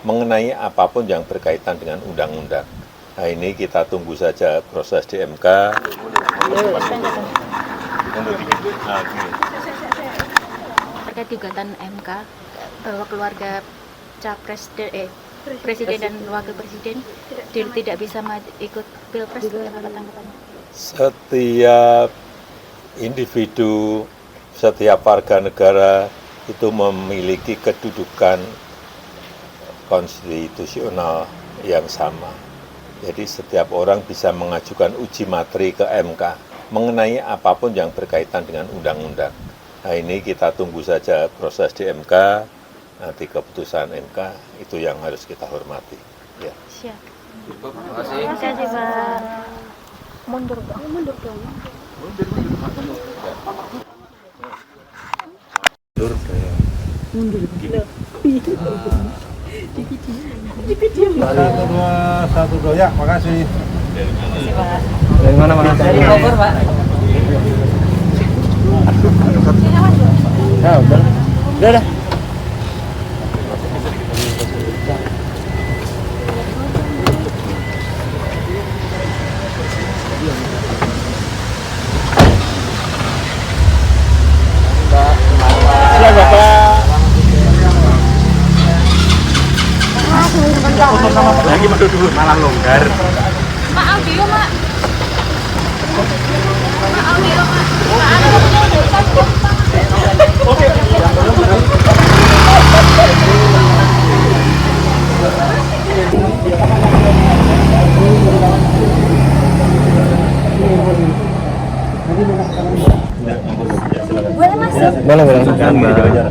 mengenai apapun yang berkaitan dengan undang-undang. Nah, ini kita tunggu saja proses di MK. Terkait gugatan MK bahwa keluarga capres presiden dan wakil presiden tidak bisa ikut pilpres, apa tanggapannya? Setiap individu, setiap warga negara itu memiliki kedudukan konstitusional yang sama. Jadi setiap orang bisa mengajukan uji materi ke MK mengenai apapun yang berkaitan dengan undang-undang. Nah, ini kita tunggu saja proses di MK, nanti keputusan MK itu yang harus kita hormati. Ya. Siap. Terima kasih Pak. Mundur dong. Satu dua ya, makasih. Dari mana Mas? Dari Bogor Pak. Ya udah. Siap Bapak. Lagi masuk dulu, malah longgar. Mak audio, Mak. Mak audio, Mak. Boleh masuk? Boleh.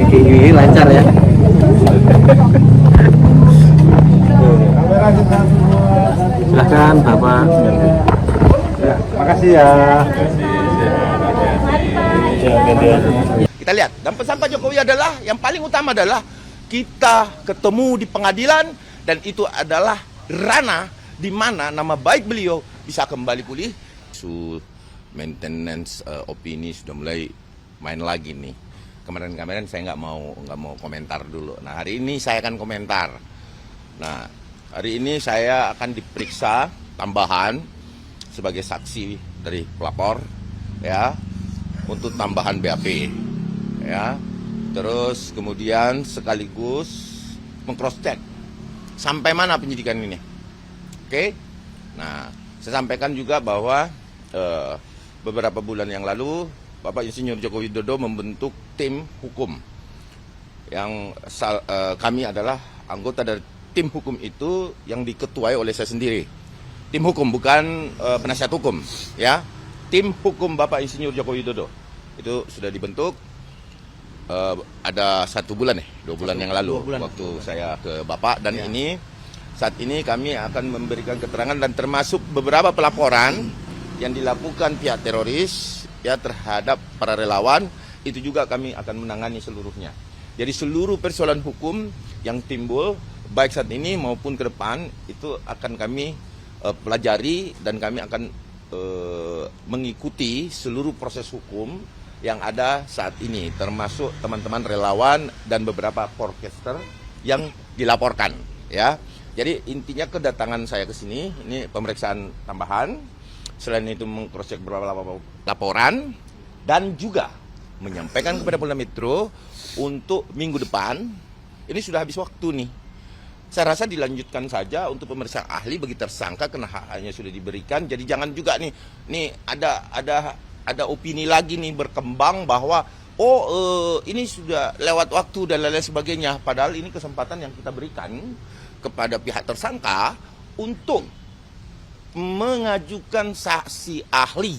Ini lancar ya. Silakan Bapak. Ya, makasih ya. Kita lihat, dan pesan Pak Jokowi adalah, yang paling utama adalah kita ketemu di pengadilan, dan itu adalah ranah di mana nama baik beliau bisa kembali pulih. Isu maintenance opini sudah mulai main lagi nih. Kemarin saya nggak mau komentar dulu. Nah, hari ini saya akan komentar. Nah, hari ini saya akan diperiksa tambahan sebagai saksi dari pelapor, ya, untuk tambahan BAP, ya. Terus kemudian sekaligus meng-cross check sampai mana penyidikan ini. Oke. Nah, saya sampaikan juga bahwa beberapa bulan yang lalu Bapak Insinyur Joko Widodo membentuk tim hukum yang kami adalah anggota dari tim hukum itu yang diketuai oleh saya sendiri. Tim hukum, bukan penasihat hukum, ya. Tim hukum Bapak Insinyur Joko Widodo itu sudah dibentuk ada 1 bulan 2 bulan yang lalu waktu saya ke Bapak, dan saat ini kami akan memberikan keterangan dan termasuk beberapa pelaporan yang dilakukan pihak teroris, ya, terhadap para relawan, itu juga kami akan menangani seluruhnya. Jadi seluruh persoalan hukum yang timbul baik saat ini maupun ke depan itu akan kami pelajari, dan kami akan mengikuti seluruh proses hukum yang ada saat ini, termasuk teman-teman relawan dan beberapa podcaster yang dilaporkan, ya. Jadi intinya kedatangan saya ke sini ini pemeriksaan tambahan, selain itu meng-cross-check beberapa laporan, dan juga menyampaikan kepada Polda Metro untuk minggu depan, ini sudah habis waktu nih. Saya rasa dilanjutkan saja untuk pemeriksaan ahli bagi tersangka karena haknya sudah diberikan. Jadi jangan juga nih ada opini lagi nih berkembang bahwa ini sudah lewat waktu dan lain-lain sebagainya. Padahal ini kesempatan yang kita berikan kepada pihak tersangka untuk mengajukan saksi ahli,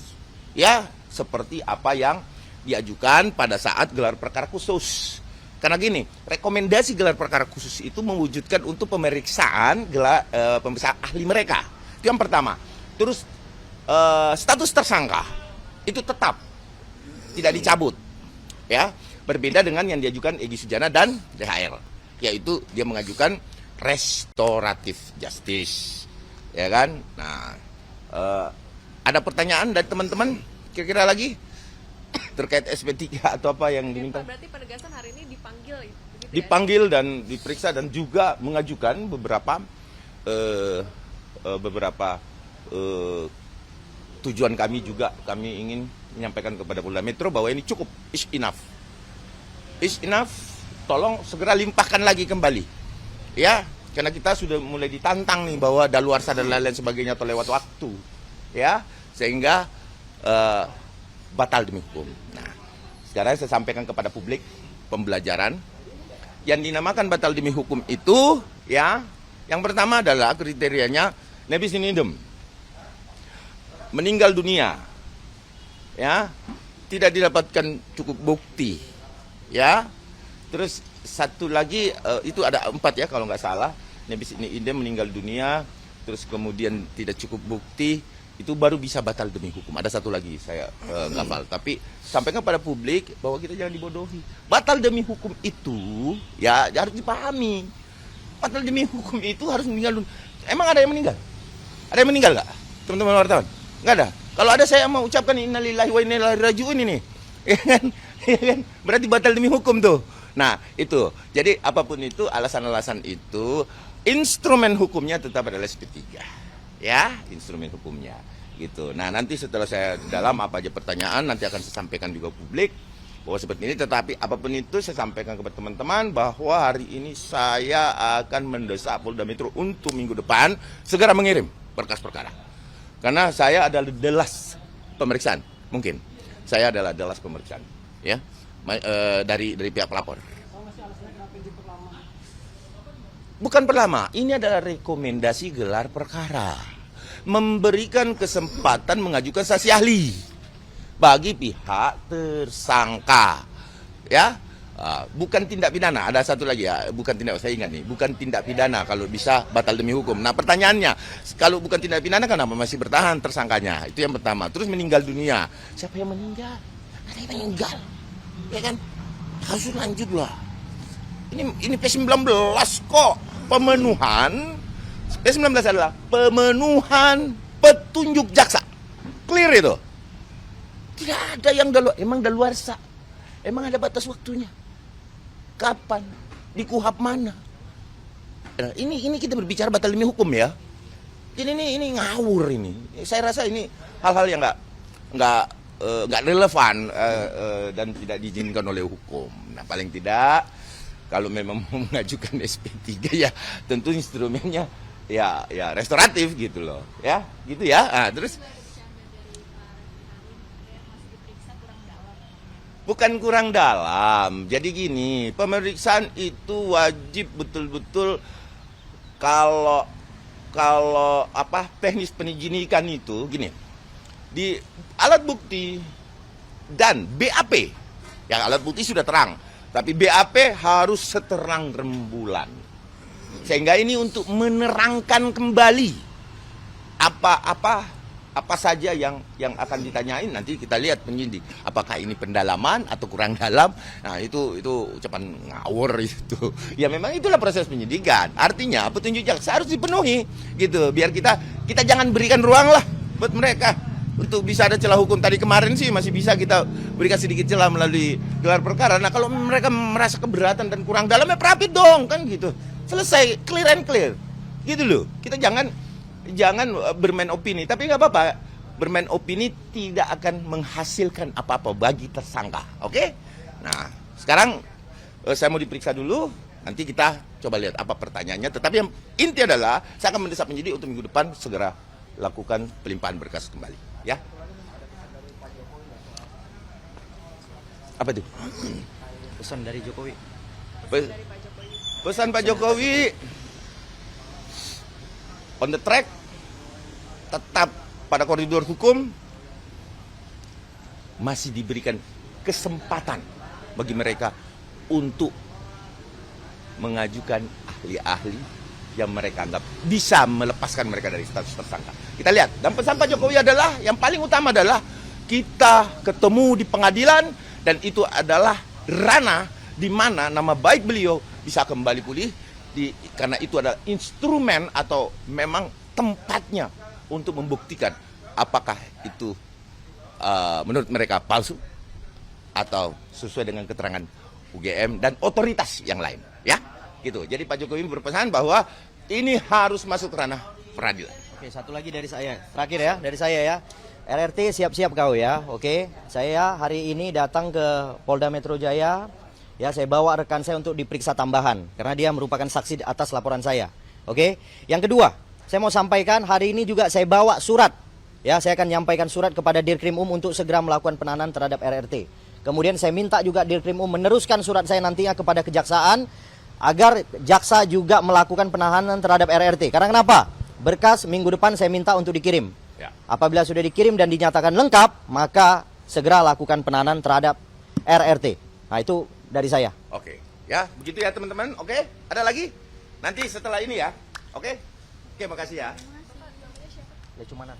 ya, seperti apa yang diajukan pada saat gelar perkara khusus. Karena gini, rekomendasi gelar perkara khusus itu mewujudkan untuk pemeriksaan pemeriksaan ahli mereka. Itu yang pertama. Terus status tersangka itu tetap tidak dicabut, ya. Berbeda dengan yang diajukan Egy Sujana dan DHR, yaitu dia mengajukan restoratif justice, ya kan. Nah, ada pertanyaan dari teman-teman kira-kira lagi? terkait SP3 atau apa yang diminta. Berarti penegasan hari ini dipanggil begitu ya? Dipanggil dan diperiksa dan juga mengajukan beberapa tujuan kami juga. Kami ingin menyampaikan kepada Polda Metro bahwa ini cukup, is enough. Is enough, tolong segera limpahkan lagi kembali. Ya, karena kita sudah mulai ditantang nih bahwa daluarsa dan lain-lain sebagainya atau lewat waktu. Ya, sehingga batal demi hukum. Nah, sekarang saya sampaikan kepada publik pembelajaran yang dinamakan batal demi hukum itu, ya, yang pertama adalah kriterianya nebis in idem, meninggal dunia, ya, tidak didapatkan cukup bukti, ya. Terus satu lagi itu ada 4 ya kalau nggak salah, nebis in idem, meninggal dunia, terus kemudian tidak cukup bukti. Itu baru bisa batal demi hukum. Ada satu lagi saya nggak hafal. Tapi sampaikan pada publik bahwa kita jangan dibodohi. Batal demi hukum itu ya harus dipahami. Batal demi hukum itu harus meninggal. Emang ada yang meninggal? Ada yang meninggal nggak? Teman-teman wartawan? Nggak ada. Kalau ada saya mau ucapkan innalillahi wa inna ilaihi raji'un ini. Ya kan? Berarti batal demi hukum tuh. Nah itu. Jadi apapun itu alasan-alasan itu, instrumen hukumnya tetap adalah SP3. Ya, instrumen hukumnya gitu. Nah, nanti setelah saya dalam apa aja pertanyaan nanti akan saya sampaikan juga publik bahwa seperti ini. Tetapi apapun itu saya sampaikan kepada teman-teman bahwa hari ini saya akan mendesak Polda Metro untuk minggu depan segera mengirim berkas perkara. Karena saya adalah delas pemeriksaan, mungkin saya adalah delas pemeriksaan, ya, dari pihak pelapor. Bukan perlama, ini adalah rekomendasi gelar perkara. Memberikan kesempatan mengajukan saksi ahli bagi pihak tersangka. Ya, bukan tindak pidana. Ada satu lagi ya, bukan tindak, saya ingat nih, bukan tindak pidana kalau bisa batal demi hukum. Nah pertanyaannya, kalau bukan tindak pidana kenapa masih bertahan tersangkanya? Itu yang pertama. Terus meninggal dunia. Siapa yang meninggal? Ada yang meninggal. Ya kan? Harus lanjutlah. Ini P19 kok. Pemenuhan P19 adalah pemenuhan petunjuk jaksa. Clear itu. Tidak ada yang emang daluarsa. Emang ada batas waktunya. Kapan? Di KUHP mana? Nah, ini kita berbicara batal demi hukum ya. Ini ngawur ini. Saya rasa ini hal-hal yang nggak relevan dan tidak diizinkan oleh hukum. Nah, paling tidak kalau memang mau mengajukan SP3 ya tentu instrumennya ya restoratif gitu loh, ya gitu ya. Nah, terus bukan kurang dalam. Jadi gini, pemeriksaan itu wajib betul-betul kalau teknis penyidikan itu gini, di alat bukti dan BAP, yang alat bukti sudah terang. Tapi BAP harus seterang rembulan. Sehingga ini untuk menerangkan kembali apa saja yang akan ditanyain. Nanti kita lihat penyidik. Apakah ini pendalaman atau kurang dalam. Nah itu ucapan ngawur itu. Ya memang itulah proses penyidikan. Artinya petunjuk jaksa harus dipenuhi gitu. Biar kita jangan berikan ruang lah buat mereka untuk bisa ada celah hukum. Tadi kemarin sih masih bisa kita berikan sedikit celah melalui gelar perkara. Nah kalau mereka merasa keberatan dan kurang dalam ya perapit dong kan gitu. Selesai, clear and clear. Gitu loh. Kita jangan bermain opini. Tapi nggak apa-apa. Bermain opini tidak akan menghasilkan apa-apa bagi tersangka. Oke? Nah sekarang saya mau diperiksa dulu. Nanti kita coba lihat apa pertanyaannya. Tetapi yang inti adalah saya akan mendesak penyidik untuk minggu depan segera lakukan pelimpahan berkas kembali. Ya. Apa itu? Pesan dari Jokowi. Pesan Pak Jokowi on the track, tetap pada koridor hukum, masih diberikan kesempatan bagi mereka untuk mengajukan ahli-ahli yang mereka anggap bisa melepaskan mereka dari status tersangka. Kita lihat, dan pesan Pak Jokowi adalah, yang paling utama adalah kita ketemu di pengadilan, dan itu adalah ranah di mana nama baik beliau bisa kembali pulih, karena itu adalah instrumen atau memang tempatnya untuk membuktikan apakah itu menurut mereka palsu atau sesuai dengan keterangan UGM dan otoritas yang lain, ya. Gitu. Jadi Pak Jokowi berpesan bahwa ini harus masuk ranah peradilan. Oke, satu lagi dari saya. Terakhir ya, dari saya ya. RRT siap-siap kau ya. Oke, saya hari ini datang ke Polda Metro Jaya. Ya, saya bawa rekan saya untuk diperiksa tambahan karena dia merupakan saksi atas laporan saya. Oke. Yang kedua, saya mau sampaikan hari ini juga saya bawa surat. Ya, saya akan menyampaikan surat kepada Dirkrim untuk segera melakukan penahanan terhadap RRT. Kemudian saya minta juga Dirkrim meneruskan surat saya nantinya kepada kejaksaan agar jaksa juga melakukan penahanan terhadap RRT. Karena kenapa? Berkas minggu depan saya minta untuk dikirim. Ya. Apabila sudah dikirim dan dinyatakan lengkap, maka segera lakukan penahanan terhadap RRT. Nah, itu dari saya. Oke. Ya, begitu ya teman-teman. Oke. Ada lagi? Nanti setelah ini ya. Oke. Oke, makasih ya. Ya, cumanan.